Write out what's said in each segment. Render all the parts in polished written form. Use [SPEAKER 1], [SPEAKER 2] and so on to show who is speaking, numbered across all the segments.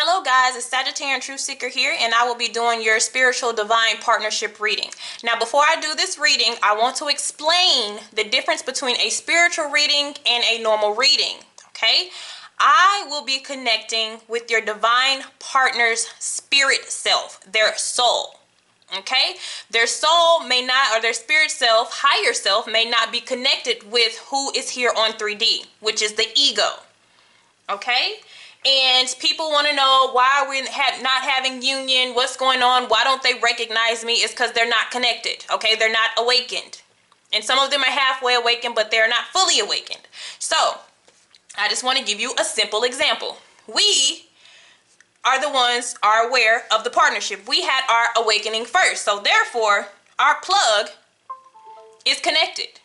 [SPEAKER 1] Hello guys, it's Sagittarian Truth Seeker here, and I will be doing your spiritual divine partnership reading. Now before I do this reading, I want to explain the difference between a spiritual reading and a normal reading, okay? I will be connecting with your divine partner's spirit self, their soul, okay? Their soul may not, or their spirit self, higher self, may not be connected with who is here on 3D, which is the ego, okay? And people want to know why we're not having union, what's going on, why don't they recognize me? It's because they're not connected, okay? They're not awakened. And some of them are halfway awakened, but they're not fully awakened. So, I just want to give you a simple example. We are the ones are aware of the partnership. We had our awakening first. So, therefore, our plug is connected.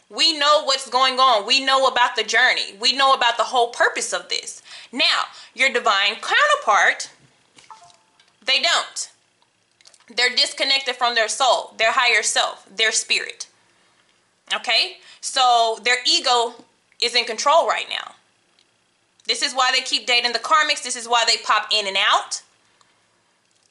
[SPEAKER 1] We know what's going on. We know about the journey. We know about the whole purpose of this. Now, your divine counterpart, they don't. They're disconnected from their soul, their higher self, their spirit. Okay? So their ego is in control right now. This is why they keep dating the karmics. This is why they pop in and out.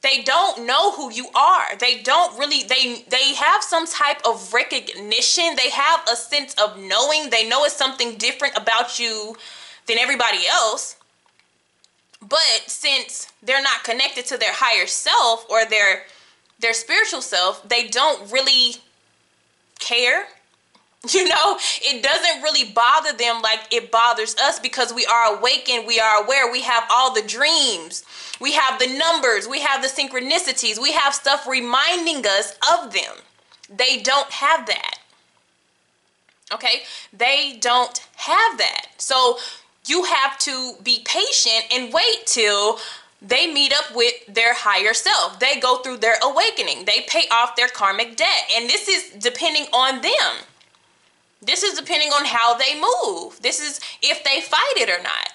[SPEAKER 1] They don't know who you are. They don't really, they have some type of recognition. They have a sense of knowing. They know it's something different about you than everybody else. But since they're not connected to their higher self or their spiritual self, they don't really care. You know, it doesn't really bother them like it bothers us because we are awakened, we are aware, we have all the dreams, we have the numbers, we have the synchronicities, we have stuff reminding us of them. They don't have that. Okay? They don't have that. So you have to be patient and wait till they meet up with their higher self. They go through their awakening. They pay off their karmic debt. And this is depending on them. This is depending on how they move. This is if they fight it or not.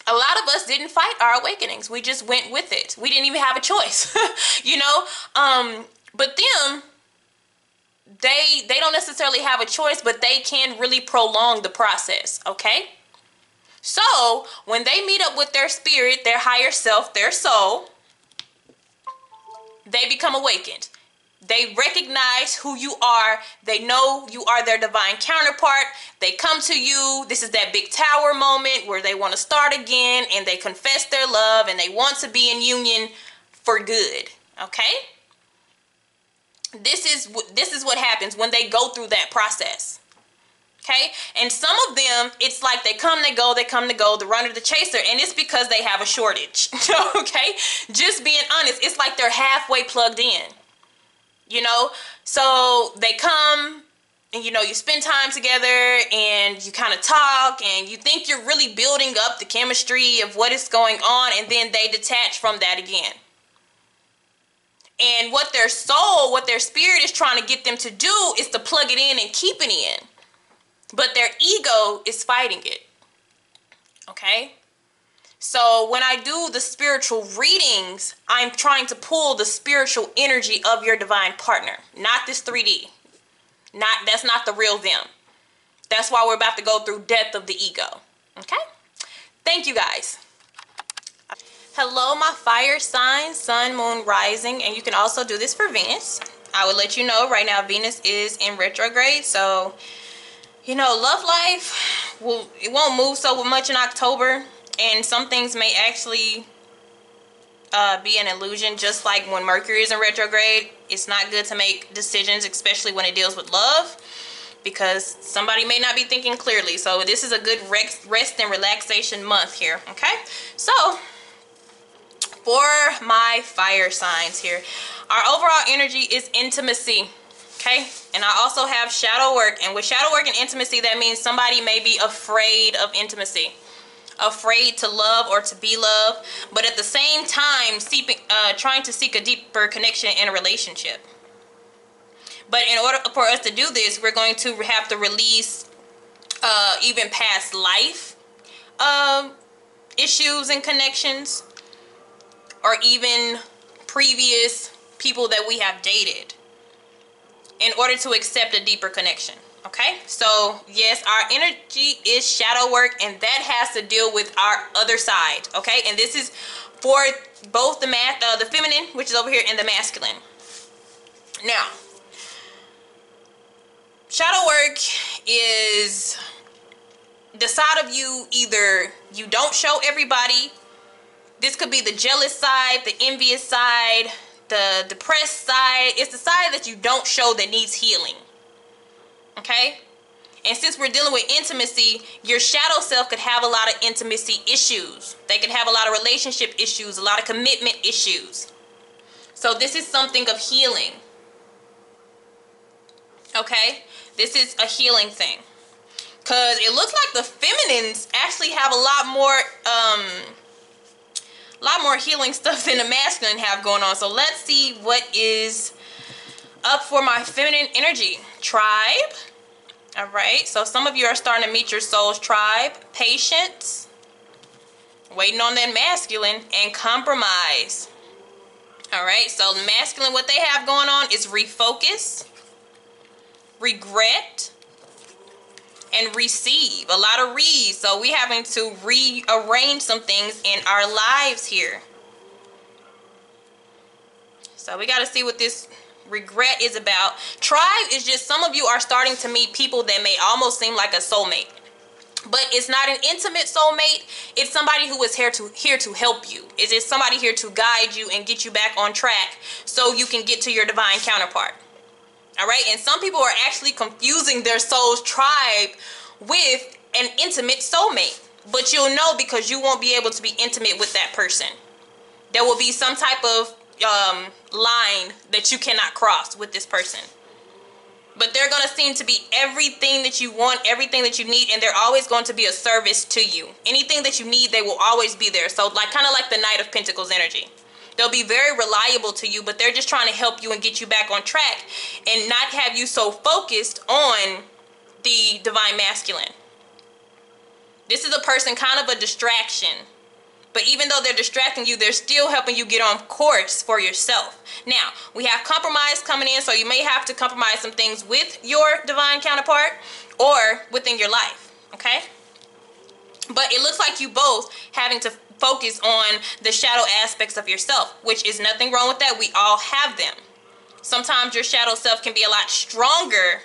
[SPEAKER 1] A lot of us didn't fight our awakenings. We just went with it. We didn't even have a choice, you know? But them, they don't necessarily have a choice, but they can really prolong the process, okay? So, when they meet up with their spirit, their higher self, their soul, they become awakened. They recognize who you are. They know you are their divine counterpart. They come to you. This is that big tower moment where they want to start again and they confess their love and they want to be in union for good. Okay? This is what happens when they go through that process. Okay? And some of them, it's like they come, they go, the runner, the chaser, and it's because they have a shortage. Okay? Just being honest, it's like they're halfway plugged in. You know, so they come and, you know, you spend time together and you kind of talk and you think you're really building up the chemistry of what is going on, and then they detach from that again. And what their soul, what their spirit is trying to get them to do is to plug it in and keep it in. But their ego is fighting it. Okay? So when I do the spiritual readings, I'm trying to pull the spiritual energy of your divine partner, not this 3D. That's not the real them. That's why we're about to go through death of the ego. Okay? Thank you guys. Hello, my fire signs, sun, moon, rising, and you can also do this for Venus. I would let you know right now Venus is in retrograde, so you know, love life, it won't move so much in October. And some things may actually be an illusion, just like when Mercury is in retrograde. It's not good to make decisions, especially when it deals with love, because somebody may not be thinking clearly. So this is a good rest and relaxation month here, okay? So, for my fire signs here, our overall energy is intimacy, okay? And I also have shadow work. And with shadow work and intimacy, that means somebody may be afraid of intimacy. Afraid to love or to be loved, but at the same time trying to seek a deeper connection in a relationship. But in order for us to do this, we're going to have to release even past life issues and connections, or even previous people that we have dated, in order to accept a deeper connection. Okay, so yes, our energy is shadow work, and that has to deal with our other side. Okay, and this is for both the feminine, which is over here, and the masculine. Now, shadow work is the side of you either you don't show everybody. This could be the jealous side, the envious side, the depressed side. It's the side that you don't show that needs healing. Okay? And since we're dealing with intimacy, your shadow self could have a lot of intimacy issues. They could have a lot of relationship issues, a lot of commitment issues. So this is something of healing. Okay? This is a healing thing. Because it looks like the feminines actually have a lot more healing stuff than the masculine have going on. So let's see what is up for my feminine energy. Tribe. All right, so some of you are starting to meet your soul's tribe. Patience, waiting on that masculine, and compromise. All right, so masculine, what they have going on is refocus, regret, and receive. A lot of reads. So we having to rearrange some things in our lives here. So we got to see what this regret is about. Tribe is just some of you are starting to meet people that may almost seem like a soulmate, but it's not an intimate soulmate. It's somebody who is here to help you. It's somebody here to guide you and get you back on track so you can get to your divine counterpart. All right, and some people are actually confusing their soul's tribe with an intimate soulmate, but you'll know because you won't be able to be intimate with that person. There will be some type of line that you cannot cross with this person, but they're going to seem to be everything that you want, everything that you need, and they're always going to be a service to you. Anything that you need, they will always be there. So like kind of like the Knight of Pentacles energy. They'll be very reliable to you, but they're just trying to help you and get you back on track and not have you so focused on the divine masculine. This is a person kind of a distraction. But even though they're distracting you, they're still helping you get on course for yourself. Now, we have compromise coming in, so you may have to compromise some things with your divine counterpart or within your life, okay? But it looks like you both having to focus on the shadow aspects of yourself, which is nothing wrong with that. We all have them. Sometimes your shadow self can be a lot stronger,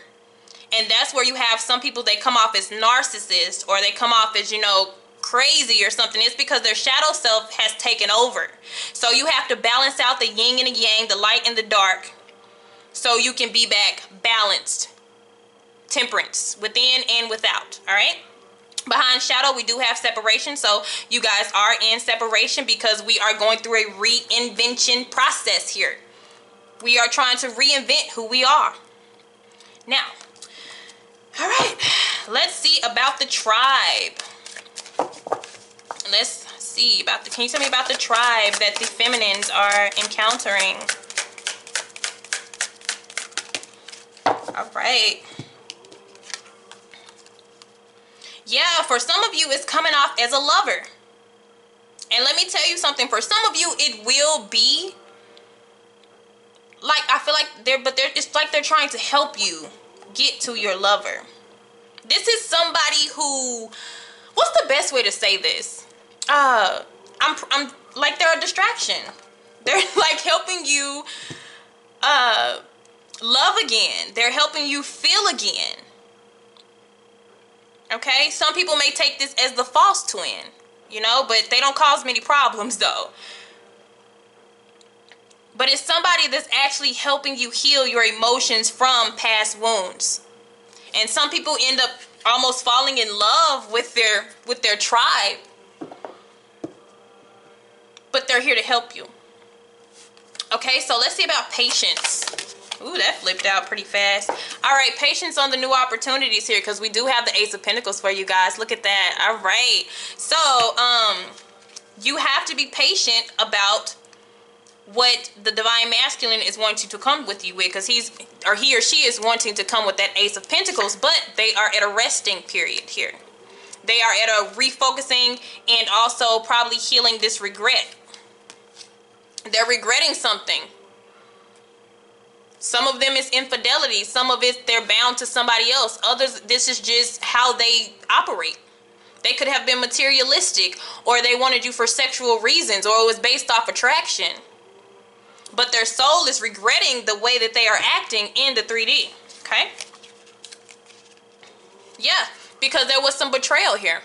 [SPEAKER 1] and that's where you have some people, they come off as narcissists, or they come off as, crazy or something. It's because their shadow self has taken over. So you have to balance out the yin and the yang, the light and the dark, so you can be back balanced. Temperance within and without. All right, behind shadow we do have separation, so you guys are in separation because we are going through a reinvention process here. We are trying to reinvent who we are. Now, all right, let's see about the tribe. Let's see about can you tell me about the tribe that the feminines are encountering? All right. Yeah, for some of you, it's coming off as a lover. And let me tell you something. For some of you, it will be like, I feel like it's like they're trying to help you get to your lover. This is somebody who, what's the best way to say this? I'm like, they're a distraction. They're like helping you love again. They're helping you feel again. Okay, some people may take this as the false twin, but they don't cause many problems though. But it's somebody that's actually helping you heal your emotions from past wounds. And some people end up almost falling in love with their tribe. But they're here to help you. Okay, so let's see about patience. Ooh, that flipped out pretty fast. All right, patience on the new opportunities here, because we do have the Ace of Pentacles for you guys. Look at that. All right. So, you have to be patient about what the divine masculine is wanting to come with you with, because he or she is wanting to come with that Ace of Pentacles, but they are at a resting period here. They are at a refocusing and also probably healing this regret. They're regretting something. Some of them is infidelity. Some of it, they're bound to somebody else. Others, this is just how they operate. They could have been materialistic, or they wanted you for sexual reasons, or it was based off attraction. But their soul is regretting the way that they are acting in the 3D. Okay? Yeah, because there was some betrayal here.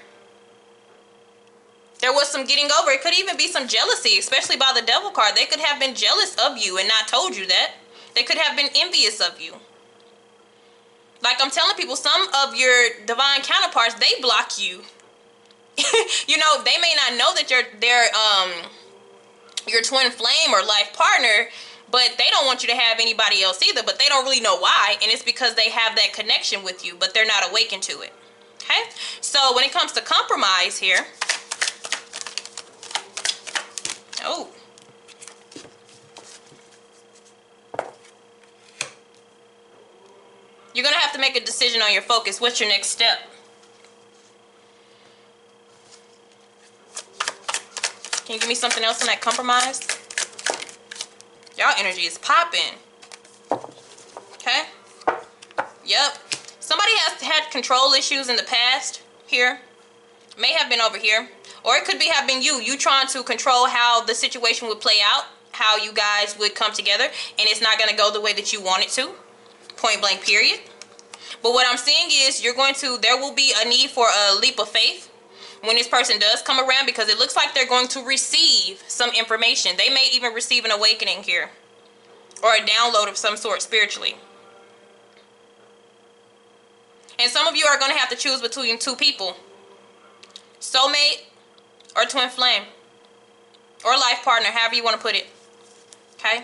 [SPEAKER 1] There was some getting over. It could even be some jealousy, especially by the Devil card. They could have been jealous of you and not told you that. They could have been envious of you. Like I'm telling people, some of your divine counterparts, they block you. You know, they may not know that your twin flame or life partner, but they don't want you to have anybody else either, but they don't really know why, and it's because they have that connection with you, but they're not awakened to it. Okay? So when it comes to compromise here, oh, you're gonna have to make a decision on your focus. What's your next step? Can you give me something else on that compromise? Y'all energy is popping. Okay? Yep. Somebody has had control issues in the past here. May have been over here. Or it could be have been you. You trying to control how the situation would play out. How you guys would come together. And it's not going to go the way that you want it to. Point blank period. But what I'm seeing is there will be a need for a leap of faith when this person does come around, because it looks like they're going to receive some information. They may even receive an awakening here, or a download of some sort spiritually. And some of you are going to have to choose between two people: soulmate or twin flame, or life partner, however you want to put it. Okay?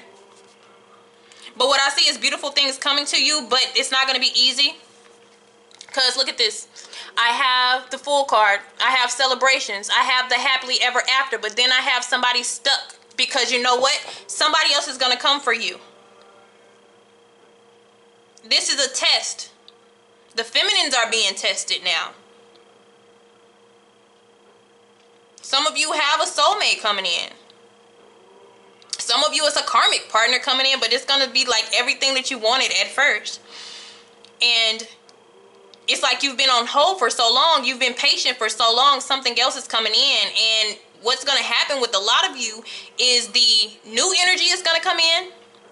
[SPEAKER 1] But what I see is beautiful things coming to you, but it's not going to be easy. Because look at this. I have the Fool card. I have celebrations. I have the happily ever after. But then I have somebody stuck. Because you know what? Somebody else is going to come for you. This is a test. The feminines are being tested now. Some of you have a soulmate coming in. Some of you, it's a karmic partner coming in, but it's going to be like everything that you wanted at first. And it's like you've been on hold for so long. You've been patient for so long. Something else is coming in. And what's going to happen with a lot of you is the new energy is going to come in.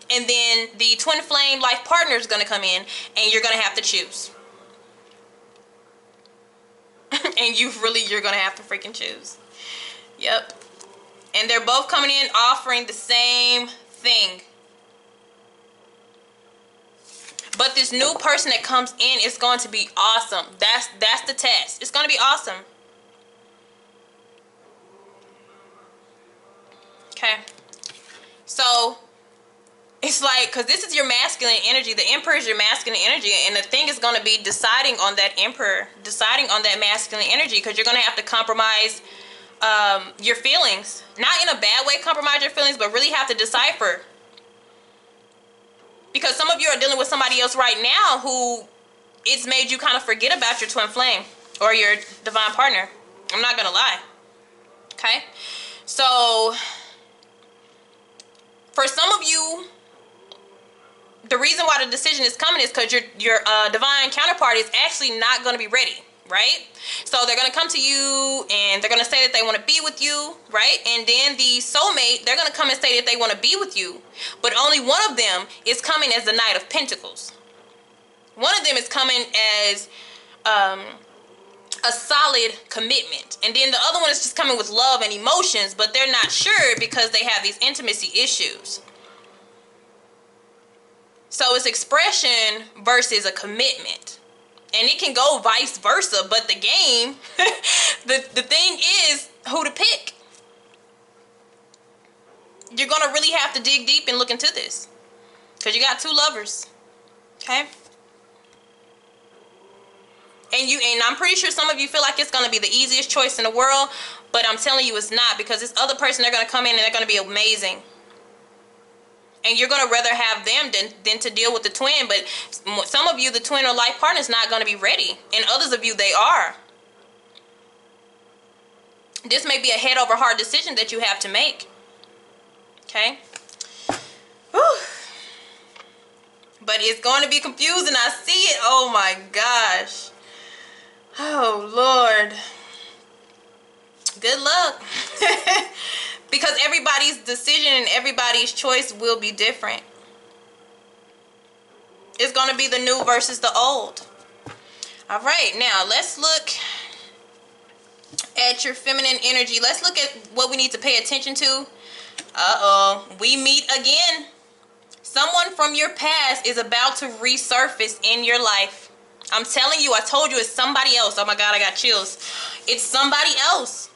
[SPEAKER 1] And then the twin flame life partner is going to come in. And you're going to have to choose. And you're going to have to freaking choose. Yep. And they're both coming in offering the same thing. But this new person that comes in is going to be awesome. That's the test. It's going to be awesome. Okay. So it's like, because this is your masculine energy. The Emperor is your masculine energy. And the thing is going to be deciding on that Emperor, deciding on that masculine energy, because you're going to have to compromise your feelings. Not in a bad way compromise your feelings, but really have to decipher. Because some of you are dealing with somebody else right now who it's made you kind of forget about your twin flame or your divine partner. I'm not going to lie. Okay? So, for some of you, the reason why the decision is coming is because your divine counterpart is actually not going to be ready. Right? So they're going to come to you and they're going to say that they want to be with you, right? And then the soulmate, they're going to come and say that they want to be with you. But only one of them is coming as the Knight of Pentacles. One of them is coming as a solid commitment. And then the other one is just coming with love and emotions, but they're not sure because they have these intimacy issues. So it's expression versus a commitment. And it can go vice versa, but the game, the thing is who to pick. You're going to really have to dig deep and look into this. Because you got two lovers. Okay? And I'm pretty sure some of you feel like it's going to be the easiest choice in the world. But I'm telling you it's not. Because this other person, they're going to come in and they're going to be amazing. And you're going to rather have them than to deal with the twin. But some of you, the twin or life partner is not going to be ready. And others of you, they are. This may be a head over heart decision that you have to make. Okay? Whew. But it's going to be confusing. I see it. Oh my gosh. Oh Lord. Good luck. Because everybody's decision and everybody's choice will be different. It's going to be the new versus the old. All right, now let's look at your feminine energy. Let's look at what we need to pay attention to. We meet again. Someone from your past is about to resurface in your life. I'm telling you, I told you it's somebody else. Oh my God, I got chills. It's somebody else.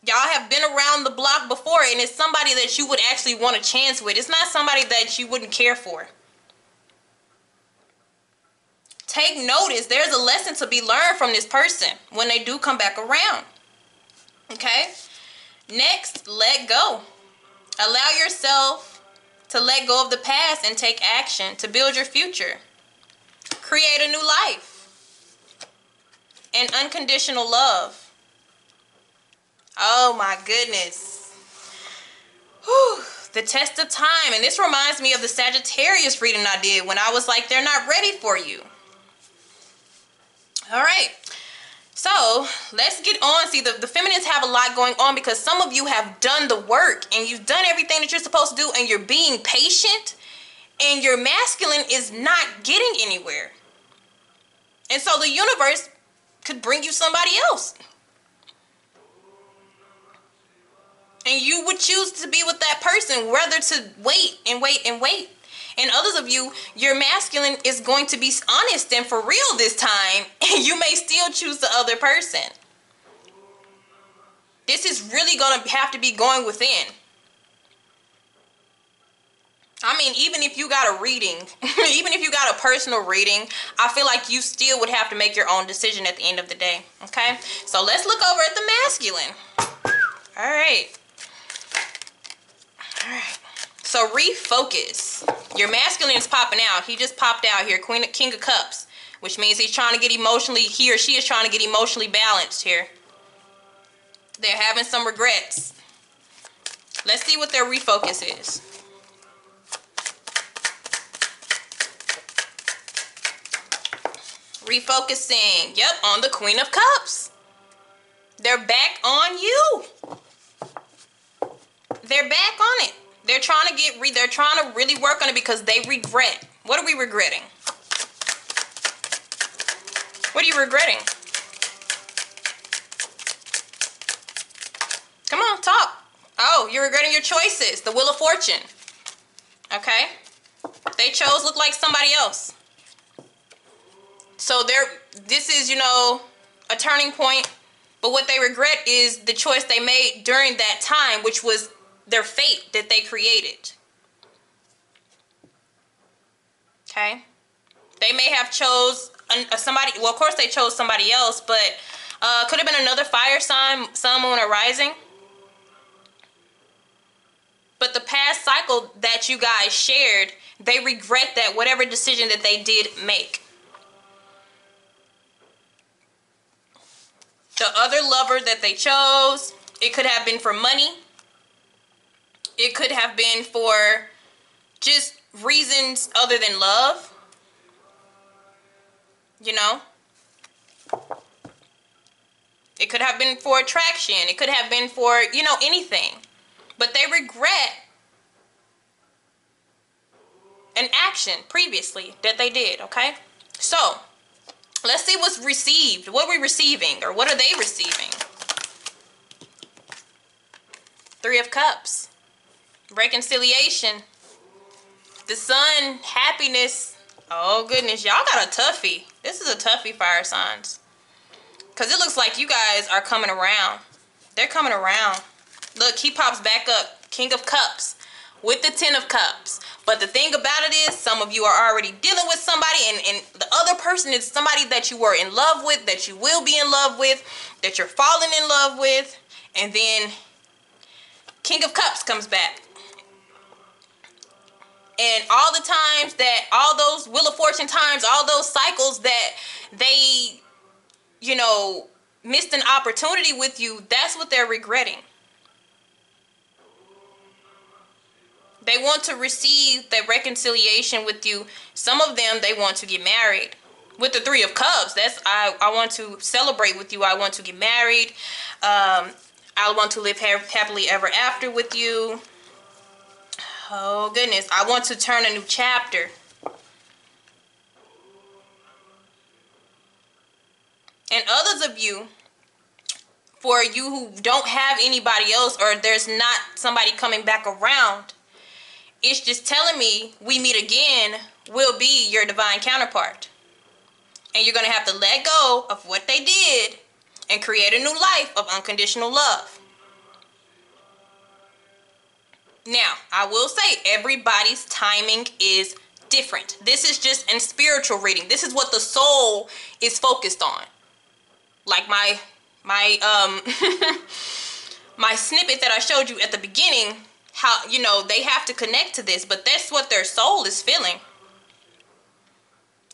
[SPEAKER 1] Y'all have been around the block before, and it's somebody that you would actually want a chance with. It's not somebody that you wouldn't care for. Take notice. There's a lesson to be learned from this person when they do come back around. Okay? Next, let go. Allow yourself to let go of the past and take action to build your future. Create a new life. And unconditional love. Oh my goodness. Whew. The test of time. And this reminds me of the Sagittarius reading I did when I was like, they're not ready for you. All right. So let's get on. See, the feminines have a lot going on because some of you have done the work and you've done everything that you're supposed to do and you're being patient, and your masculine is not getting anywhere. And so the universe could bring you somebody else. And you would choose to be with that person, rather to wait and wait and wait. And others of you, your masculine is going to be honest and for real this time, and you may still choose the other person. This is really going to have to be going within. I mean, even if you got a reading, even if you got a personal reading, I feel like you still would have to make your own decision at the end of the day. Okay? So let's look over at the masculine. All right. All right. So refocus. Your masculine is popping out. He just popped out here, King of Cups, which means he's trying to get emotionally, he or she is trying to get emotionally balanced here. They're having some regrets. Let's see what their refocus is. Refocusing. Yep, on the Queen of Cups. They're back on you. They're back on it. They're trying to really work on it because they regret. What are we regretting? What are you regretting? Come on, talk. Oh, you're regretting your choices. The Wheel of Fortune. Okay. They chose look like somebody else. So this is, a turning point. But what they regret is the choice they made during that time, which was their fate that they created. Okay. They may have chose somebody. Well, of course they chose somebody else, but could have been another fire sign, sun, moon, or rising. But the past cycle that you guys shared, they regret that whatever decision that they did make. The other lover that they chose, it could have been for money. It could have been for just reasons other than love. It could have been for attraction. It could have been for, anything. But they regret an action previously that they did, okay? So, let's see what's received. What are we receiving? Or what are they receiving? Three of Cups. Reconciliation. The Sun. Happiness. Oh, goodness. Y'all got a toughie. This is a toughie, fire signs. Because it looks like you guys are coming around. They're coming around. Look, he pops back up. King of Cups. With the 10 of Cups. But the thing about it is, some of you are already dealing with somebody, and the other person is somebody that you were in love with, that you will be in love with, that you're falling in love with. And then King of Cups comes back. And all the times that, all those Wheel of Fortune times, all those cycles that they, missed an opportunity with you, that's what they're regretting. They want to receive that reconciliation with you. Some of them, they want to get married. With the Three of Cups, that's I want to celebrate with you. I want to get married. I want to live happily ever after with you. Oh, goodness. I want to turn a new chapter. And others of you, for you who don't have anybody else, or there's not somebody coming back around, it's just telling me we meet again will be your divine counterpart. And you're going to have to let go of what they did and create a new life of unconditional love. Now, I will say everybody's timing is different. This is just in spiritual reading. This is what the soul is focused on. Like my my snippet that I showed you at the beginning, how, you know, they have to connect to this, but that's what their soul is feeling.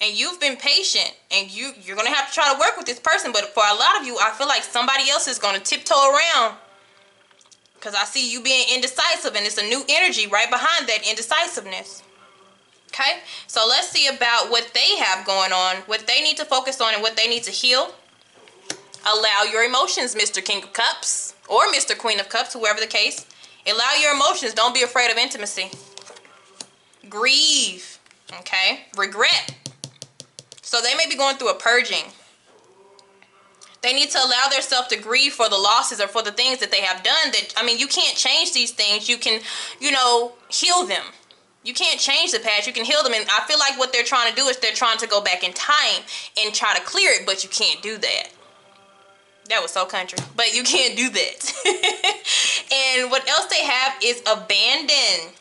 [SPEAKER 1] And you've been patient, and you're going to have to try to work with this person, but for a lot of you, I feel like somebody else is going to tiptoe around, because I see you being indecisive, and it's a new energy right behind that indecisiveness. Okay, so let's see about what they have going on, what they need to focus on, and what they need to heal. Allow your emotions, Mr. King of Cups, or Mr. Queen of Cups, whoever the case. Allow your emotions. Don't be afraid of intimacy. Grieve. Okay, regret. So they may be going through a purging. They need to allow themselves to grieve for the losses or for the things that they have done. That, I mean, you can't change these things. You can, you know, heal them. You can't change the past. You can heal them. And I feel like what they're trying to do is they're trying to go back in time and try to clear it, but you can't do that. That was so country. But you can't do that. And what else they have is abandon.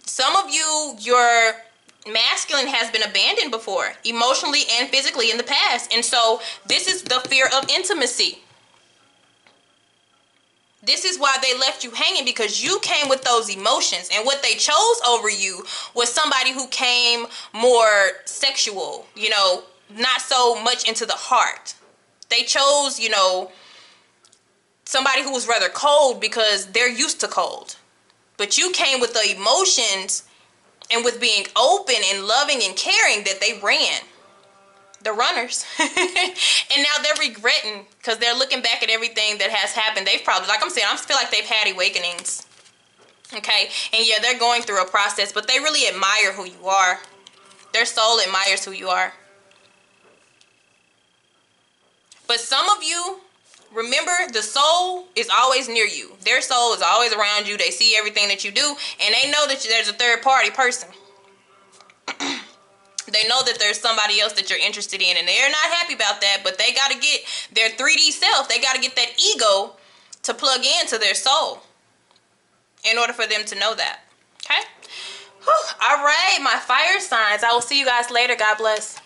[SPEAKER 1] Some of you, your masculine has been abandoned before, emotionally and physically in the past. And so this is the fear of intimacy. This is why they left you hanging, because you came with those emotions, and what they chose over you was somebody who came more sexual, you know, not so much into the heart. They chose, you know, somebody who was rather cold because they're used to cold. But you came with the emotions and with being open and loving and caring that they ran. The runners. And now they're regretting because they're looking back at everything that has happened. They've probably, like I'm saying, I feel like they've had awakenings. Okay? And yeah, they're going through a process, but they really admire who you are. Their soul admires who you are. But some of you, remember, the soul is always near you. Their soul is always around you. They see everything that you do, and they know that there's a third party person. They know that there's somebody else that you're interested in, and they're not happy about that, but they got to get their 3D self. They got to get that ego to plug into their soul in order for them to know that. Okay? Whew. All right, my fire signs. I will see you guys later. God bless.